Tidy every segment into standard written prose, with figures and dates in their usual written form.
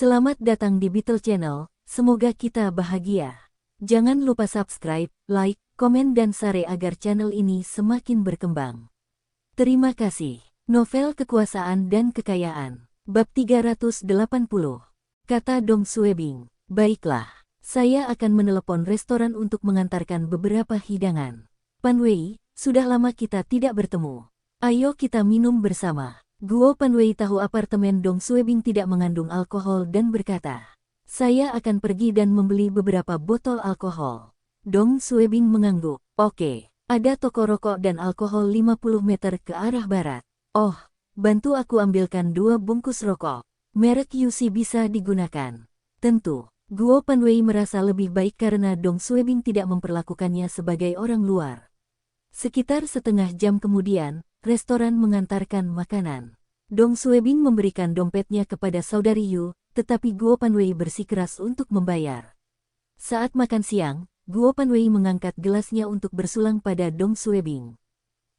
Selamat datang di Beetle Channel, semoga kita bahagia. Jangan lupa subscribe, like, komen dan share agar channel ini semakin berkembang. Terima kasih. Novel Kekuasaan dan Kekayaan, Bab 380. Kata Dong Suebing, "Baiklah, saya akan menelepon restoran untuk mengantarkan beberapa hidangan. Pan Wei, sudah lama kita tidak bertemu. Ayo kita minum bersama." Guo Pan Wei tahu apartemen Dong Suebing tidak mengandung alkohol dan berkata, "Saya akan pergi dan membeli beberapa botol alkohol." Dong Suebing mengangguk. "Oke, ada toko rokok dan alkohol 50 meter ke arah barat. Oh, bantu aku ambilkan 2 bungkus rokok. Merek UC bisa digunakan." Tentu, Guo Pan Wei merasa lebih baik karena Dong Suebing tidak memperlakukannya sebagai orang luar. Sekitar setengah jam kemudian, restoran mengantarkan makanan. Dong Suebing memberikan dompetnya kepada saudari Yu, tetapi Guo Pan Wei bersikeras untuk membayar. Saat makan siang, Guo Pan Wei mengangkat gelasnya untuk bersulang pada Dong Suebing.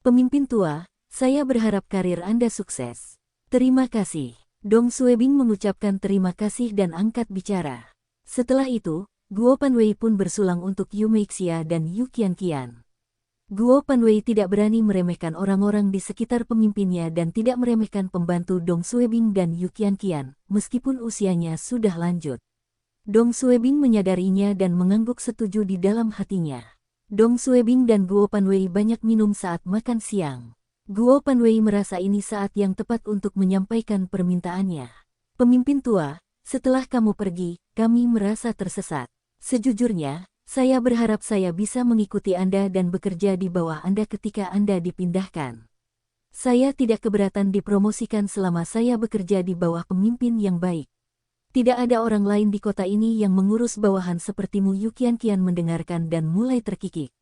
"Pemimpin tua, saya berharap karir Anda sukses." "Terima kasih." Dong Suebing mengucapkan terima kasih dan angkat bicara. Setelah itu, Guo Pan Wei pun bersulang untuk Yu Meixia dan Yu Qianqian. Guo Pan Wei tidak berani meremehkan orang-orang di sekitar pemimpinnya dan tidak meremehkan pembantu Dong Suebing dan Yu Qianqian, meskipun usianya sudah lanjut. Dong Suebing menyadarinya dan mengangguk setuju di dalam hatinya. Dong Suebing dan Guo Pan Wei banyak minum saat makan siang. Guo Pan Wei merasa ini saat yang tepat untuk menyampaikan permintaannya. "Pemimpin tua, setelah kamu pergi, kami merasa tersesat. Sejujurnya, saya berharap saya bisa mengikuti Anda dan bekerja di bawah Anda ketika Anda dipindahkan. Saya tidak keberatan dipromosikan selama saya bekerja di bawah pemimpin yang baik. Tidak ada orang lain di kota ini yang mengurus bawahan sepertimu." Yu Qianqian mendengarkan dan mulai terkikik.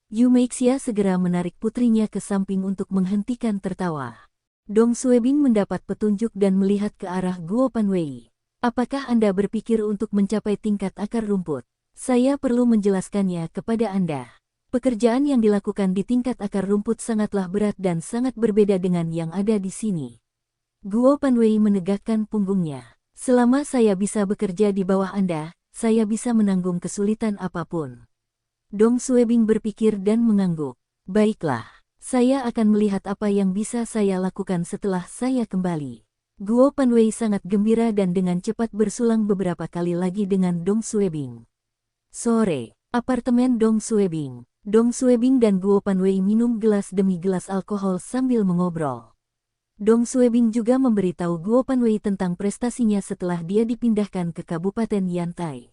Yu Meixia segera menarik putrinya ke samping untuk menghentikan tertawa. Dong Suebing mendapat petunjuk dan melihat ke arah Guo Pan Wei. "Apakah Anda berpikir untuk mencapai tingkat akar rumput? Saya perlu menjelaskannya kepada Anda. Pekerjaan yang dilakukan di tingkat akar rumput sangatlah berat dan sangat berbeda dengan yang ada di sini." Guo Pan Wei menegakkan punggungnya. "Selama saya bisa bekerja di bawah Anda, saya bisa menanggung kesulitan apapun." Dong Suebing berpikir dan mengangguk. "Baiklah, saya akan melihat apa yang bisa saya lakukan setelah saya kembali." Guo Pan Wei sangat gembira dan dengan cepat bersulang beberapa kali lagi dengan Dong Suebing. Sore, apartemen Dong Suebing. Dong Suebing dan Guo Pan Wei minum gelas demi gelas alkohol sambil mengobrol. Dong Suebing juga memberitahu Guo Pan Wei tentang prestasinya setelah dia dipindahkan ke Kabupaten Yantai.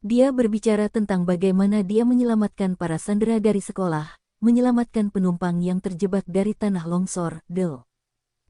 Dia berbicara tentang bagaimana dia menyelamatkan para sandera dari sekolah, menyelamatkan penumpang yang terjebak dari tanah longsor,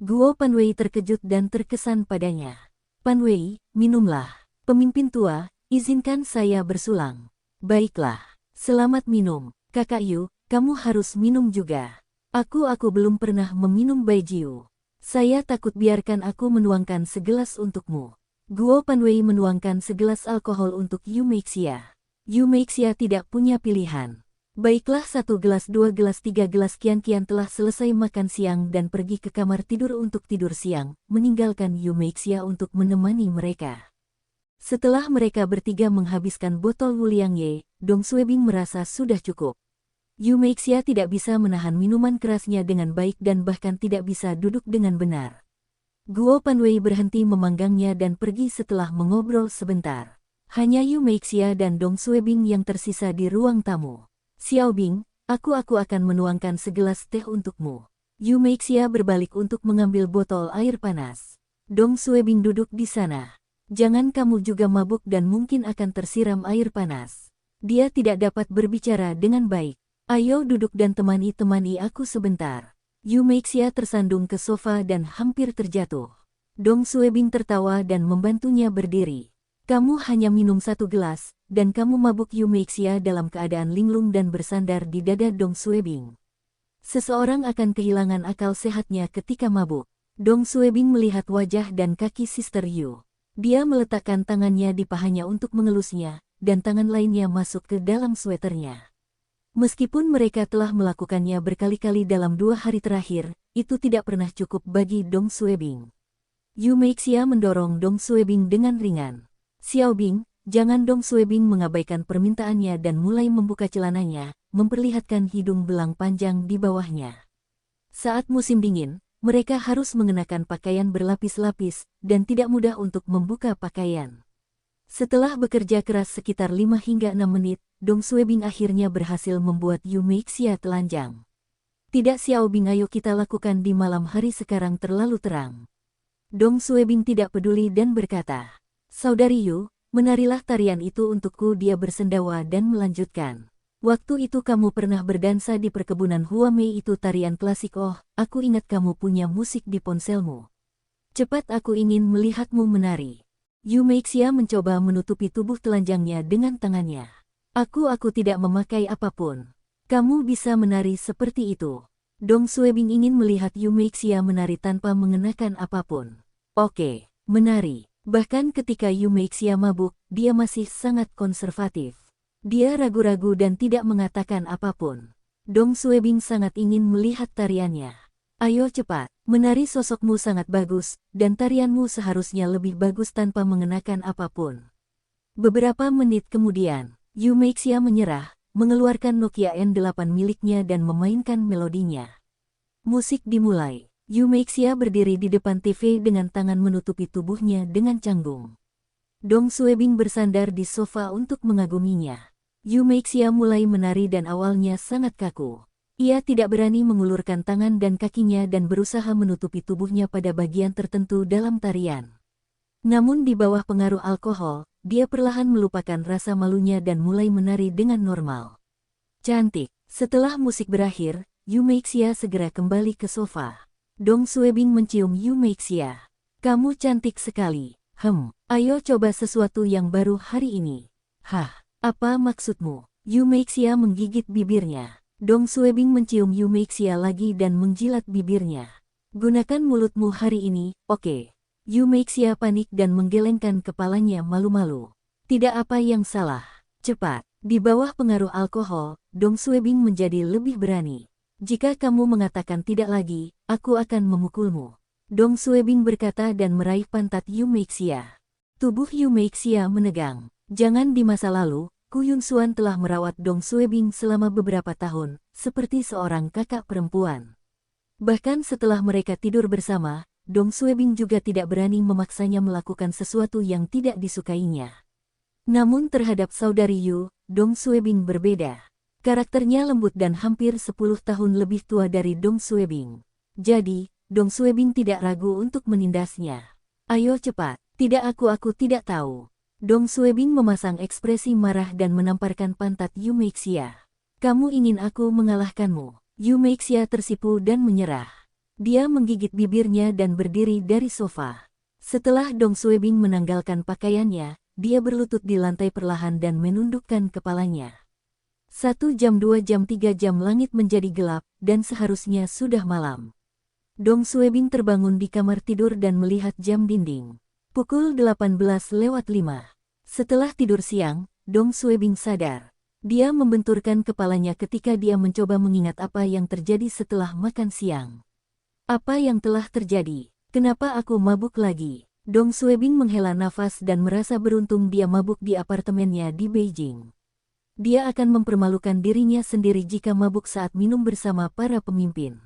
Guo Pan Wei terkejut dan terkesan padanya. "Pan Wei, minumlah. Pemimpin tua, izinkan saya bersulang." "Baiklah, selamat minum. Kakak Yu, kamu harus minum juga." Aku belum pernah meminum baijiu. Saya takut, biarkan aku menuangkan segelas untukmu." Guo Pan Wei menuangkan segelas alkohol untuk Yu Meixia. Yu Meixia tidak punya pilihan. "Baiklah, 1 gelas, 2 gelas, 3 gelas." Qianqian telah selesai makan siang dan pergi ke kamar tidur untuk tidur siang, meninggalkan Yu Meixia untuk menemani mereka. Setelah mereka bertiga menghabiskan botol Wuliangye, Dong Suebing merasa sudah cukup. Yu Meixia tidak bisa menahan minuman kerasnya dengan baik dan bahkan tidak bisa duduk dengan benar. Guo Pan Wei berhenti memanggangnya dan pergi setelah mengobrol sebentar. Hanya Yu Meixia dan Dong Suebing yang tersisa di ruang tamu. "Xiaobing, aku akan menuangkan segelas teh untukmu." Yu Meixia berbalik untuk mengambil botol air panas. Dong Suebing duduk di sana. "Jangan kamu juga mabuk dan mungkin akan tersiram air panas." Dia tidak dapat berbicara dengan baik. "Ayo duduk dan temani aku sebentar." Yu Meixia tersandung ke sofa dan hampir terjatuh. Dong Suebing tertawa dan membantunya berdiri. "Kamu hanya minum 1 gelas, dan kamu mabuk." Yu Meixia dalam keadaan linglung dan bersandar di dada Dong Suebing. Seseorang akan kehilangan akal sehatnya ketika mabuk. Dong Suebing melihat wajah dan kaki Sister Yu. Dia meletakkan tangannya di pahanya untuk mengelusnya, dan tangan lainnya masuk ke dalam sweaternya. Meskipun mereka telah melakukannya berkali-kali dalam 2 hari terakhir, itu tidak pernah cukup bagi Dong Suebing. Yu Meixia mendorong Dong Suebing dengan ringan. Xiaobing, jangan. Dong Suebing mengabaikan permintaannya dan mulai membuka celananya, memperlihatkan hidung belang panjang di bawahnya. Saat musim dingin, mereka harus mengenakan pakaian berlapis-lapis, dan tidak mudah untuk membuka pakaian. Setelah bekerja keras sekitar 5 hingga 6 menit, Dong Suebing akhirnya berhasil membuat Yu Meixia telanjang. Tidak Xiaobing, ayo kita lakukan di malam hari, sekarang terlalu terang. Dong Suebing tidak peduli dan berkata, Saudari Yu, menarilah tarian itu untukku. Dia bersendawa dan melanjutkan. Waktu itu kamu pernah berdansa di perkebunan Huamei, itu tarian klasik. Oh, aku ingat kamu punya musik di ponselmu. Cepat, aku ingin melihatmu menari. Yu Meixia mencoba menutupi tubuh telanjangnya dengan tangannya. Aku tidak memakai apapun. Kamu bisa menari seperti itu. Dong Suebing ingin melihat Yu Meixia menari tanpa mengenakan apapun. Oke, menari. Bahkan ketika Yu Meixia mabuk, dia masih sangat konservatif. Dia ragu-ragu dan tidak mengatakan apapun. Dong Suebing sangat ingin melihat tariannya. Ayo cepat, menari, sosokmu sangat bagus, dan tarianmu seharusnya lebih bagus tanpa mengenakan apapun. Beberapa menit kemudian, Yu Meixia menyerah, mengeluarkan Nokia N8 miliknya dan memainkan melodinya. Musik dimulai. Yu Meixia berdiri di depan TV dengan tangan menutupi tubuhnya dengan canggung. Dong Suebing bersandar di sofa untuk mengaguminya. Yu Meixia mulai menari dan awalnya sangat kaku. Ia tidak berani mengulurkan tangan dan kakinya dan berusaha menutupi tubuhnya pada bagian tertentu dalam tarian. Namun di bawah pengaruh alkohol, dia perlahan melupakan rasa malunya dan mulai menari dengan normal. Cantik. Setelah musik berakhir, Yu Meixia segera kembali ke sofa. Dong Suebing mencium Yu Meixia. Kamu cantik sekali. Ayo coba sesuatu yang baru hari ini. Hah, apa maksudmu? Yu Meixia menggigit bibirnya. Dong Suebing mencium Yu Meixia lagi dan menjilat bibirnya. Gunakan mulutmu hari ini, oke? Yu Meixia panik dan menggelengkan kepalanya malu-malu. Tidak apa yang salah. Cepat. Di bawah pengaruh alkohol, Dong Suebing menjadi lebih berani. Jika kamu mengatakan tidak lagi, aku akan memukulmu. Dong Suebing berkata dan meraih pantat Yu Meixia. Tubuh Yu Meixia menegang. Jangan. Di masa lalu, Ku Yunxuan telah merawat Dong Suebing selama beberapa tahun, seperti seorang kakak perempuan. Bahkan setelah mereka tidur bersama, Dong Suebing juga tidak berani memaksanya melakukan sesuatu yang tidak disukainya. Namun terhadap saudari Yu, Dong Suebing berbeda. Karakternya lembut dan hampir 10 tahun lebih tua dari Dong Suebing. Jadi, Dong Suebing tidak ragu untuk menindasnya. Ayo cepat. Tidak, aku tidak tahu. Dong Suebing memasang ekspresi marah dan menamparkan pantat Yu Meixia. Kamu ingin aku mengalahkanmu? Yu Meixia tersipu dan menyerah. Dia menggigit bibirnya dan berdiri dari sofa. Setelah Dong Suebing menanggalkan pakaiannya, dia berlutut di lantai perlahan dan menundukkan kepalanya. 1 jam, 2 jam, 3 jam, langit menjadi gelap, dan seharusnya sudah malam. Dong Suebing terbangun di kamar tidur dan melihat jam dinding. Pukul 18:05. Setelah tidur siang, Dong Suebing sadar. Dia membenturkan kepalanya ketika dia mencoba mengingat apa yang terjadi setelah makan siang. Apa yang telah terjadi? Kenapa aku mabuk lagi? Dong Suebing menghela nafas dan merasa beruntung dia mabuk di apartemennya di Beijing. Dia akan mempermalukan dirinya sendiri jika mabuk saat minum bersama para pemimpin.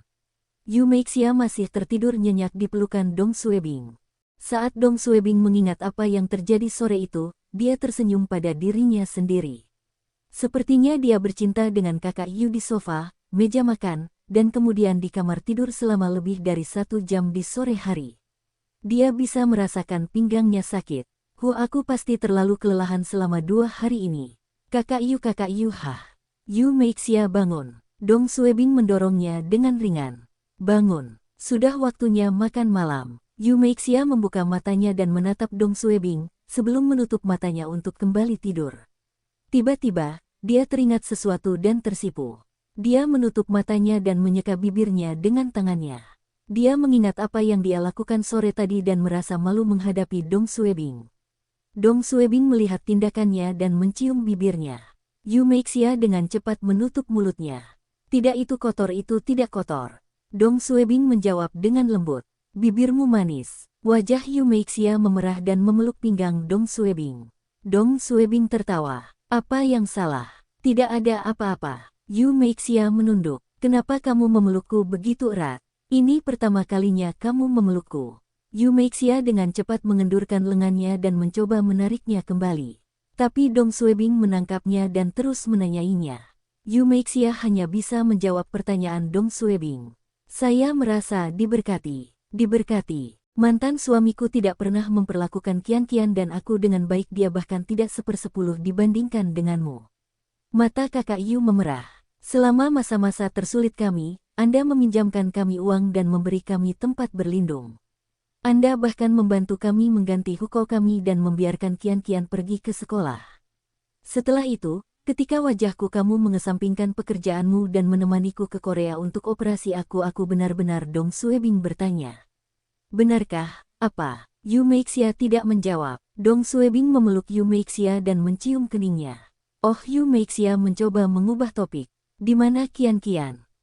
Yu Meixia masih tertidur nyenyak di pelukan Dong Suebing. Saat Dong Suebing mengingat apa yang terjadi sore itu, dia tersenyum pada dirinya sendiri. Sepertinya dia bercinta dengan kakak Yu di sofa, meja makan, dan kemudian di kamar tidur selama lebih dari 1 jam di sore hari. Dia bisa merasakan pinggangnya sakit. Aku pasti terlalu kelelahan selama 2 hari ini. Kakak Yu, hah. Yu Meixia bangun. Dong Suebing mendorongnya dengan ringan. Bangun, sudah waktunya makan malam. Yu Meixia membuka matanya dan menatap Dong Suebing, sebelum menutup matanya untuk kembali tidur. Tiba-tiba, dia teringat sesuatu dan tersipu. Dia menutup matanya dan menyeka bibirnya dengan tangannya. Dia mengingat apa yang dia lakukan sore tadi dan merasa malu menghadapi Dong Suebing. Dong Suebing melihat tindakannya dan mencium bibirnya. Yu Meixia dengan cepat menutup mulutnya. Tidak, itu kotor, itu tidak kotor. Dong Suebing menjawab dengan lembut. Bibirmu manis. Wajah Yu Meixia memerah dan memeluk pinggang Dong Suebing. Dong Suebing tertawa. Apa yang salah? Tidak ada apa-apa. Yu Meixia menunduk. Kenapa kamu memelukku begitu erat? Ini pertama kalinya kamu memelukku. Yu Meixia dengan cepat mengendurkan lengannya dan mencoba menariknya kembali. Tapi Dong Suebing menangkapnya dan terus menanyainya. Yu Meixia hanya bisa menjawab pertanyaan Dong Suebing. Saya merasa diberkati. Diberkati. Mantan suamiku tidak pernah memperlakukan Qian dan aku dengan baik, dia bahkan tidak 1/10 dibandingkan denganmu. Mata kakak Yu memerah. Selama masa-masa tersulit kami, Anda meminjamkan kami uang dan memberi kami tempat berlindung. Anda bahkan membantu kami mengganti hukou kami dan membiarkan Qian pergi ke sekolah. Setelah itu, ketika wajahku kamu mengesampingkan pekerjaanmu dan menemaniku ke Korea untuk operasi aku benar-benar. Dong Suebing bertanya. Benarkah? Apa? Yu Meixia tidak menjawab. Dong Suebing memeluk Yu Meixia dan mencium keningnya. Oh, Yu Meixia mencoba mengubah topik. Di mana Qian?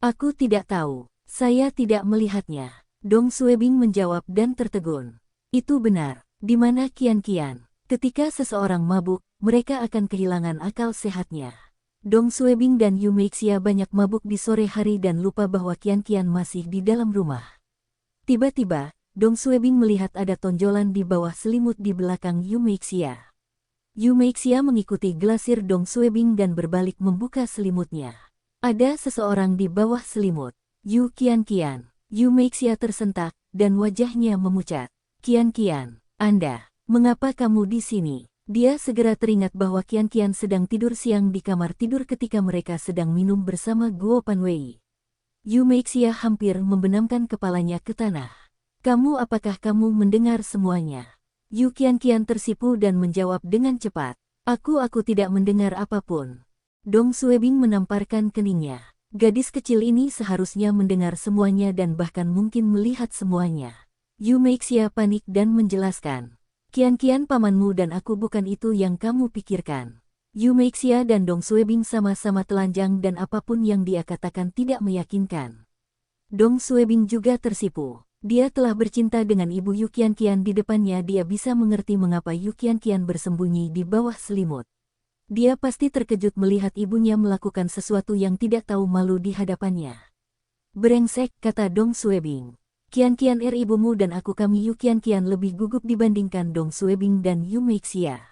Aku tidak tahu. Saya tidak melihatnya. Dong Suebing menjawab dan tertegun. Itu benar. Di mana Qian? Ketika seseorang mabuk, mereka akan kehilangan akal sehatnya. Dong Suebing dan Yu Meixia banyak mabuk di sore hari dan lupa bahwa Qian masih di dalam rumah. Tiba-tiba, Dong Suebing melihat ada tonjolan di bawah selimut di belakang Yu Meixia. Yu Meixia mengikuti glasir Dong Suebing dan berbalik membuka selimutnya. Ada seseorang di bawah selimut. Qian. Yu Meixia tersentak, dan wajahnya memucat. Qian, Anda, mengapa kamu di sini? Dia segera teringat bahwa Qian sedang tidur siang di kamar tidur ketika mereka sedang minum bersama Guo Panwei. Yu Meixia hampir membenamkan kepalanya ke tanah. Apakah kamu mendengar semuanya? Yu Qian tersipu dan menjawab dengan cepat. Aku tidak mendengar apapun. Dong Suebing menamparkan keningnya. Gadis kecil ini seharusnya mendengar semuanya dan bahkan mungkin melihat semuanya. Yu Meixia panik dan menjelaskan. Qian pamanmu dan aku bukan itu yang kamu pikirkan. Yu Meixia dan Dong Suebing sama-sama telanjang dan apapun yang dia katakan tidak meyakinkan. Dong Suebing juga tersipu. Dia telah bercinta dengan ibu Yu Qian di depannya. Dia bisa mengerti mengapa Yu Qian bersembunyi di bawah selimut. Dia pasti terkejut melihat ibunya melakukan sesuatu yang tidak tahu malu di hadapannya. Brengsek, kata Dong Suebing. Qian ibumu dan kami Yu Qian lebih gugup dibandingkan Dong Suebing dan Yu Meixia.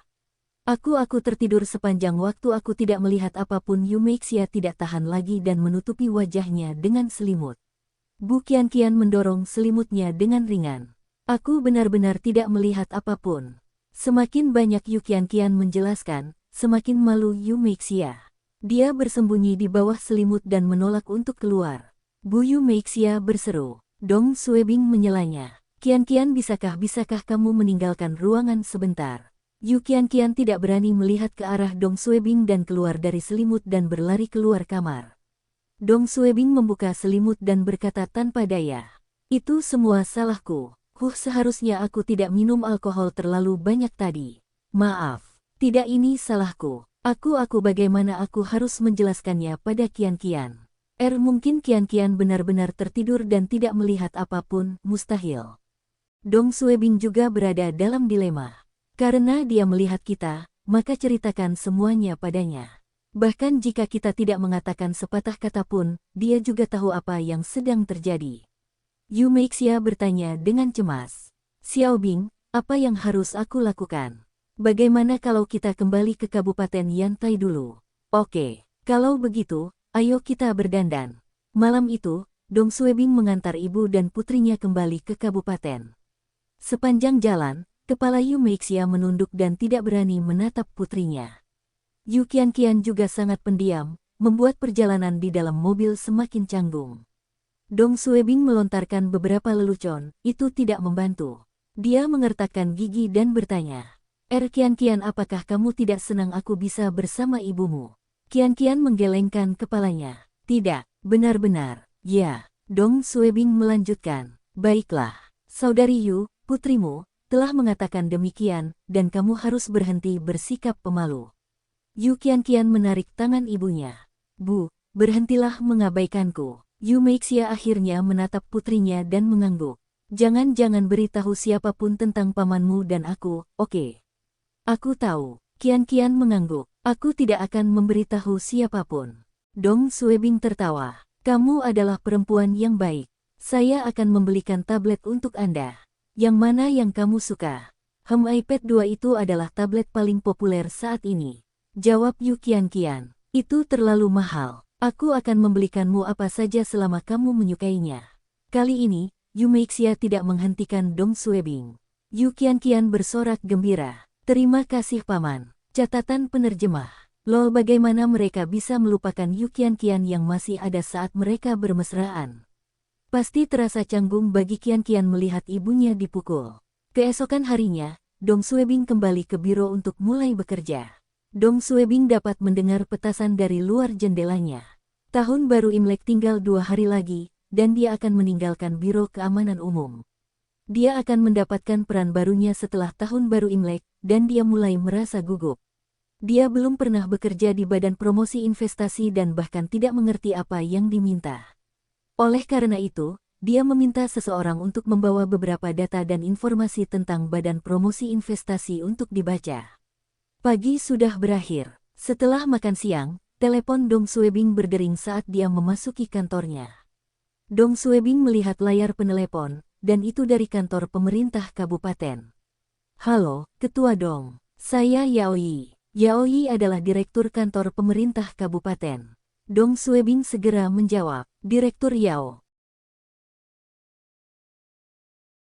Aku tertidur sepanjang waktu, aku tidak melihat apapun. Yu Meixia tidak tahan lagi dan menutupi wajahnya dengan selimut. Bu Qian mendorong selimutnya dengan ringan. Aku benar-benar tidak melihat apapun. Semakin banyak Yu Qian menjelaskan, semakin malu Yu Meixia. Dia bersembunyi di bawah selimut dan menolak untuk keluar. Bu Yu Meixia berseru. Dong Suebing menyelanya. Qian bisakah kamu meninggalkan ruangan sebentar? Yu Qian tidak berani melihat ke arah Dong Suebing dan keluar dari selimut dan berlari keluar kamar. Dong Suebing membuka selimut dan berkata tanpa daya. Itu semua salahku. Seharusnya aku tidak minum alkohol terlalu banyak tadi. Maaf. Tidak, ini salahku. Aku bagaimana aku harus menjelaskannya pada Qian? Mungkin Qian benar-benar tertidur dan tidak melihat apapun, mustahil. Dong Suebing juga berada dalam dilema. Karena dia melihat kita, maka ceritakan semuanya padanya. Bahkan jika kita tidak mengatakan sepatah kata pun, dia juga tahu apa yang sedang terjadi. Yu Meixia bertanya dengan cemas. Xiaobing, apa yang harus aku lakukan? Bagaimana kalau kita kembali ke Kabupaten Yantai dulu? Oke, kalau begitu, ayo kita berdandan. Malam itu, Dong Suebing mengantar ibu dan putrinya kembali ke kabupaten. Sepanjang jalan, kepala Yu Meixia menunduk dan tidak berani menatap putrinya. Yu Qian juga sangat pendiam, membuat perjalanan di dalam mobil semakin canggung. Dong Suebing melontarkan beberapa lelucon, itu tidak membantu. Dia mengertakkan gigi dan bertanya, Qian, apakah kamu tidak senang aku bisa bersama ibumu? Qian menggelengkan kepalanya. Tidak, benar-benar, ya. Dong Suebing melanjutkan, baiklah, saudari Yu, putrimu, telah mengatakan demikian, dan kamu harus berhenti bersikap pemalu. Yu Qian menarik tangan ibunya. Bu, berhentilah mengabaikanku. Yu Meixia akhirnya menatap putrinya dan mengangguk. Jangan-jangan beritahu siapapun tentang pamanmu dan aku, oke? Aku tahu. Kian-Kian mengangguk. Aku tidak akan memberitahu siapapun. Dong Suebing tertawa. Kamu adalah perempuan yang baik. Saya akan membelikan tablet untuk Anda. Yang mana yang kamu suka? iPad 2 itu adalah tablet paling populer saat ini. Jawab Yu Kian-Kian. Itu terlalu mahal. Aku akan membelikanmu apa saja selama kamu menyukainya. Kali ini, Yu Meixia tidak menghentikan Dong Suebing. Yu Kian-Kian bersorak gembira. Terima kasih paman. Catatan penerjemah. Lol, bagaimana mereka bisa melupakan Yu Kian-Kian yang masih ada saat mereka bermesraan. Pasti terasa canggung bagi Kian-Kian melihat ibunya dipukul. Keesokan harinya, Dong Suebing kembali ke biro untuk mulai bekerja. Dong Suebing dapat mendengar petasan dari luar jendelanya. Tahun baru Imlek tinggal 2 hari lagi, dan dia akan meninggalkan biro keamanan umum. Dia akan mendapatkan peran barunya setelah tahun baru Imlek, dan dia mulai merasa gugup. Dia belum pernah bekerja di badan promosi investasi dan bahkan tidak mengerti apa yang diminta. Oleh karena itu, dia meminta seseorang untuk membawa beberapa data dan informasi tentang badan promosi investasi untuk dibaca. Pagi sudah berakhir. Setelah makan siang, telepon Dong Suebing berdering saat dia memasuki kantornya. Dong Suebing melihat layar penelepon, dan itu dari kantor pemerintah kabupaten. Halo, Ketua Dong. Saya Yao Yi. Yao Yi adalah direktur kantor pemerintah kabupaten. Dong Suebing segera menjawab, Direktur Yao,